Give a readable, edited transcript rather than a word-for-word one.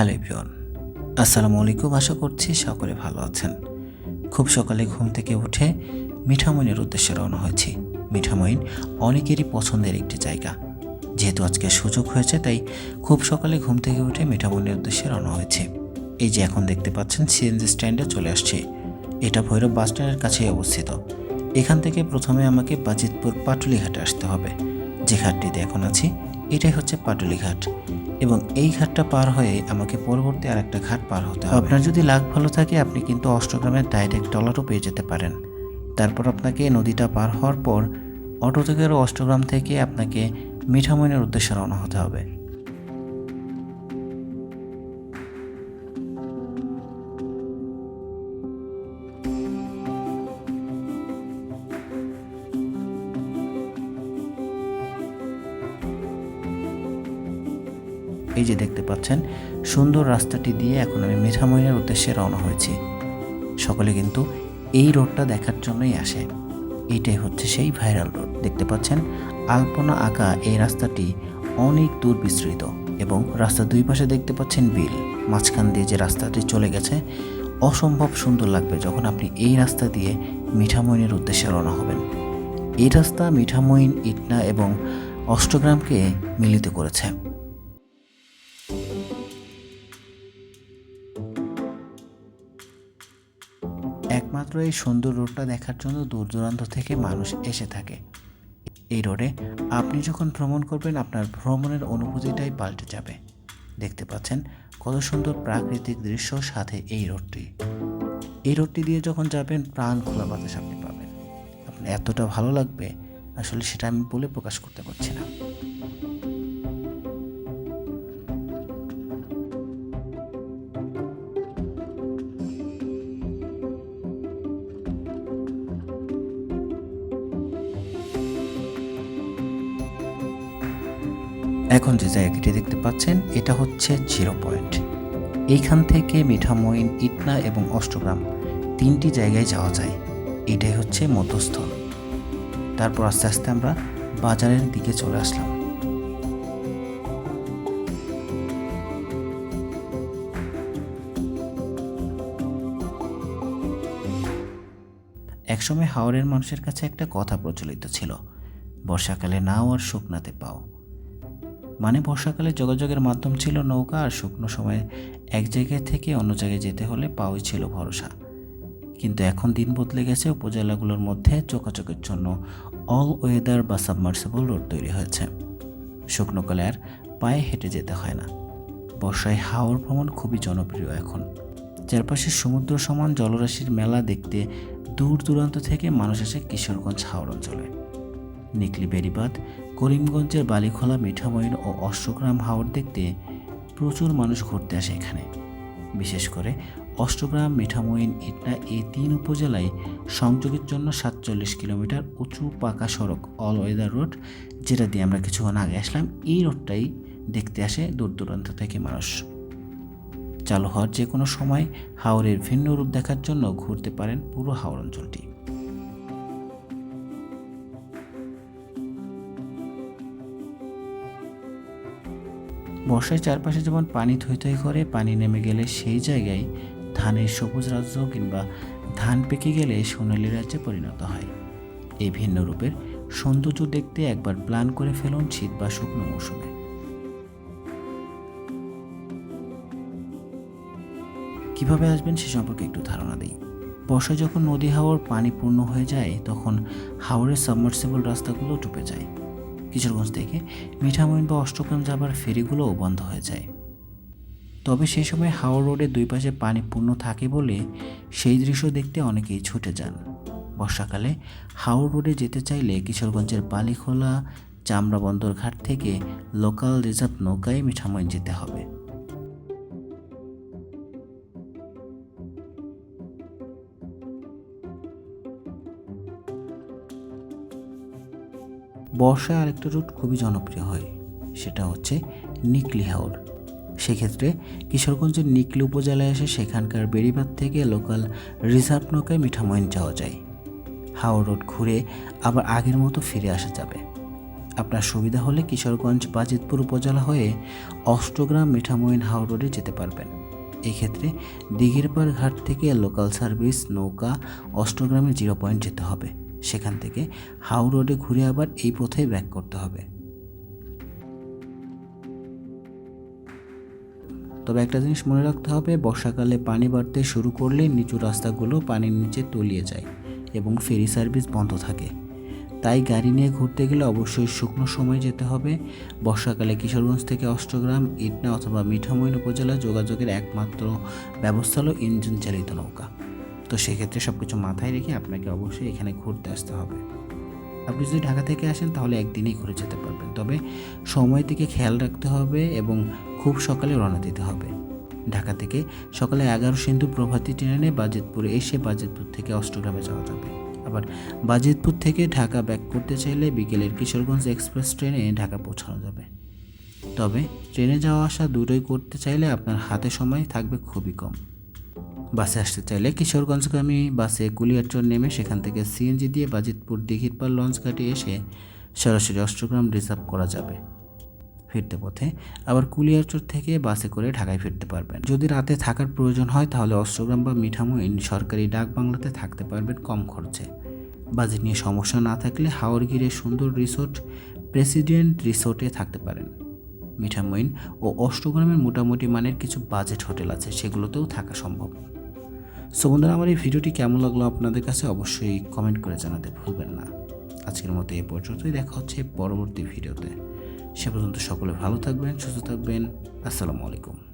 Hello everyone, আসসালামু আলাইকুম। আশা করছি সকলে ভালো আছেন। খুব সকালে ঘুম থেকে উঠে মিঠামইনের উদ্দেশ্যে রওনা হয়েছি। মিঠামইন অনেকেরই পছন্দের একটি জায়গা। যেহেতু আজকে সুযোগ হয়েছে, তাই খুব সকালে ঘুম থেকে উঠে মিঠামইনের উদ্দেশ্যে রওনা হয়েছি। এই যে এখন দেখতে পাচ্ছেন সিএনজি স্ট্যান্ডে চলে আসছি। এটা ভৈরব বাস স্ট্যান্ডের কাছেই অবস্থিত। এখান থেকে প্রথমে আমাকে বাজিতপুর পাটুলিঘাটে আসতে হবে। যে ঘাটটিতে এখন আছি এটাই হচ্ছে পাটুলিঘাট, এবং এই ঘাটটা পার হয়ে আমাকে পরবর্তী আরেকটা ঘাট পার হতে হবে। আপনার যদি লাক ভালো থাকে আপনি কিন্তু অষ্টগ্রামের ডাইরেক্ট ট্রলারও পেয়ে যেতে পারেন। তারপর আপনাকে নদীটা পার হওয়ার পর অটো থেকে আরও অষ্টগ্রাম থেকে আপনাকে মিঠামইনের উদ্দেশ্যে রওনা হতে হবে। এই যে দেখতে পাচ্ছেন সুন্দর রাস্তাটি দিয়ে এখন আমি মিঠামইনের উদ্দেশ্যে রওনা হয়েছি। সকলে কিন্তু এই রোডটা দেখার জন্যই আসে। এইটাই হচ্ছে সেই ভাইরাল রোড। দেখতে পাচ্ছেন আলপনা আঁকা এই রাস্তাটি অনেক দূর বিস্তৃত, এবং রাস্তার দুই পাশে দেখতে পাচ্ছেন বিল। মাঝখান দিয়ে যে রাস্তাটি চলে গেছে, অসম্ভব সুন্দর লাগবে যখন আপনি এই রাস্তা দিয়ে মিঠামইনের উদ্দেশ্যে রওনা হবেন। এই রাস্তা মিঠামইন, ইটনা এবং অষ্টগ্রামকে মিলিত করেছে। একমাত্র এই সুন্দর রোডটা দেখার জন্য দূর দূরান্ত থেকে মানুষ এসে থাকে। এই রোডে আপনি যখন ভ্রমণ করবেন আপনার ভ্রমণের অনুভূতিটাই পাল্টে যাবে। দেখতে পাচ্ছেন কত সুন্দর প্রাকৃতিক দৃশ্য, সাথে এই রোডটি দিয়ে যখন যাবেন প্রাণ খোলা বাতাস আপনি পাবেন। আপনার এতটা ভালো লাগবে, আসলে সেটা আমি বলে প্রকাশ করতে পারছি না। এখন যে জায়গাটি দেখতে পাচ্ছেন এটা হচ্ছে জিরো পয়েন্ট। এইখান থেকে মিঠামইন, ইটনা এবং অষ্টগ্রাম তিনটি জায়গায় যাওয়া যায়। এটাই হচ্ছে মধ্যস্থল। তারপর আস্তে আস্তে আমরা বাজারের দিকে চলে আসলাম। একসময় হাওরের মানুষের কাছে একটা কথা প্রচলিত ছিল, বর্ষাকালে নাও আর শুকনাতে পাও। মানে বর্ষাকালে যোগাযোগের মাধ্যম ছিল নৌকা, আর শুকনো সময়ে এক জায়গা থেকে অন্য জায়গায় যেতে হলে পাওই ছিল ভরসা। কিন্তু এখন দিন বদলে গেছে, উপজেলাগুলোর মধ্যে যোগাযোগের জন্য অল ওয়েদার বা সাবমার্সিবল রোড তৈরি হয়েছে। শুকনোকালে আর পায়ে হেঁটে যেতে হয় না। বর্ষায় হাওর ভ্রমণ খুবই জনপ্রিয় এখন। চারপাশে সমুদ্র সমান জলরাশির মেলা দেখতে দূর দূরান্ত থেকে মানুষ আসে কিশোরগঞ্জ হাওর অঞ্চলে। নিকলি বেড়িবাঁধ, করিমগঞ্জের বালিখোলা, মিঠামইন ও অষ্টগ্রাম হাওর দেখতে প্রচুর মানুষ ঘুরতে আসে এখানে। বিশেষ করে অষ্টগ্রাম, মিঠামইন, ইটনা এই তিন উপজেলায় সংযোগের জন্য 47 কিলোমিটার উঁচু পাকা সড়ক অল ওয়েদার রোড, যেটা দিয়ে আমরা কিছুক্ষণ আগে আসলাম, এই রোডটাই দেখতে আসে দূর দূরান্ত থেকে মানুষ। চালু হওয়ার যে কোনো সময় হাওরের ভিন্ন রূপ দেখার জন্য ঘুরতে পারেন পুরো হাওর অঞ্চলটি। বর্ষায় চারপাশে যেমন পানি থই থই করে, পানি নেমে গেলে সেই জায়গায় ধানের সবুজ রাজ্য কিংবা ধান পেকে গেলে সোনালি রাজ্যে পরিণত হয়। এই ভিন্ন রূপের সৌন্দর্য দেখতে একবার প্ল্যান করে ফেলুন শীত বা শুকনো মৌসুমে। কিভাবে আসবেন সে সম্পর্কে একটু ধারণা দিই। বর্ষায় যখন নদী হাওর পানি পূর্ণ হয়ে যায় তখন হাওরের সাবমার্সিবল রাস্তাগুলো ডুবে যায়। কিশোরগঞ্জ থেকে মিঠামইন বা অষ্টগ্রাম যাবার ফেরিগুলোও বন্ধ হয়ে যায়। তবে সেই সময় হাওর রোডের দুই পাশে পানি পূর্ণ থাকে বলে সেই দৃশ্য দেখতে অনেকেই ছুটে যান। বর্ষাকালে হাওর রোডে যেতে চাইলে কিশোরগঞ্জের বালিখোলা চামড়া বন্দর ঘাট থেকে লোকাল রিজার্ভ নৌকায় মিঠামইন যেতে হবে। বর্ষায় আরেকটা রুট খুবই জনপ্রিয় হয়, সেটা হচ্ছে নিকলি হাওর। সেক্ষেত্রে কিশোরগঞ্জের নিকলি উপজেলায় এসে সেখানকার বেড়িবাঁধ থেকে লোকাল রিজার্ভ নৌকায় মিঠামইন যাওয়া যায়। হাওর রোড ঘুরে আবার আগের মতো ফিরে আসা যাবে। আপনার সুবিধা হলে কিশোরগঞ্জ বাজিতপুর উপজেলা হয়ে অষ্টগ্রাম মিঠামইন হাওড় রোডে যেতে পারবেন। এক্ষেত্রে দিঘিরপাড় ঘাট থেকে লোকাল সার্ভিস নৌকা অষ্টগ্রামে 0 পয়েন্ট যেতে হবে। সেখান থেকে হাওড় রোডে ঘুরে আবার এই পথেই ব্যাক করতে হবে। তবে একটা জিনিস মনে রাখতে হবে, বর্ষাকালে পানি বাড়তে শুরু করলে নিচু রাস্তাগুলো পানির নিচে তলিয়ে যায় এবং ফেরি সার্ভিস বন্ধ থাকে। তাই গাড়ি নিয়ে ঘুরতে গেলে অবশ্যই শুকনো সময় যেতে হবে। বর্ষাকালে কিশোরগঞ্জ থেকে অষ্টগ্রাম, ইটনা অথবা মিঠামইন উপজেলা যোগাযোগের একমাত্র ব্যবস্থা হলো ইঞ্জিন চালিত নৌকা। তো সেক্ষেত্রে সব কিছু মাথায় রেখে আপনাকে অবশ্যই এখানে ঘুরতে আসতে হবে। আপনি যদি ঢাকা থেকে আসেন তাহলে একদিনেই ঘুরে যেতে পারবেন, তবে সময়ের দিকে খেয়াল রাখতে হবে এবং খুব সকালে রওনা দিতে হবে। ঢাকা থেকে সকালে 11 সিন্ধু প্রভাতী ট্রেনে বাজিতপুরে এসে বাজিতপুর থেকে অষ্টগ্রামে যাওয়া যাবে। আবার বাজিতপুর থেকে ঢাকা ব্যাক করতে চাইলে বিকেলের কিশোরগঞ্জ এক্সপ্রেস ট্রেনে ঢাকা পৌঁছানো যাবে। তবে ট্রেনে যাওয়া আসা দুটোই করতে চাইলে আপনার হাতে সময় থাকবে খুবই কম। বাসে আসতে চাইলে কিশোরগঞ্জগামী বাসে কুলিয়ারচর নেমে সেখান থেকে সিএনজি দিয়ে বাজিতপুর দিঘিরপাড় লঞ্চ ঘাটে এসে সরাসরি অষ্টগ্রাম রিজার্ভ করা যাবে। ফিরতে পথে আবার কুলিয়ারচর থেকে বাসে করে ঢাকায় ফিরতে পারবেন। যদি রাতে থাকার প্রয়োজন হয় তাহলে অষ্টগ্রাম বা মিঠামইন সরকারি ডাক বাংলাতে থাকতে পারবেন কম খরচে। বাজেট নিয়ে সমস্যা না থাকলে হাওড়গিরে সুন্দর রিসোর্ট প্রেসিডেন্ট রিসোর্টে থাকতে পারেন। মিঠামইন ও অষ্টগ্রামের মোটামুটি মানের কিছু বাজেট হোটেল আছে, সেগুলোতেও থাকা সম্ভব। সো বন্ধুরা, আমার এই ভিডিওটি কেমন লাগলো আপনাদের কাছে অবশ্যই কমেন্ট করে জানাতে ভুলবেন না। আজকের মতো এই পর্যন্তই, দেখা হচ্ছে পরবর্তী ভিডিওতে। সে পর্যন্ত সকলে ভালো থাকবেন, সুস্থ থাকবেন। আসসালামু আলাইকুম।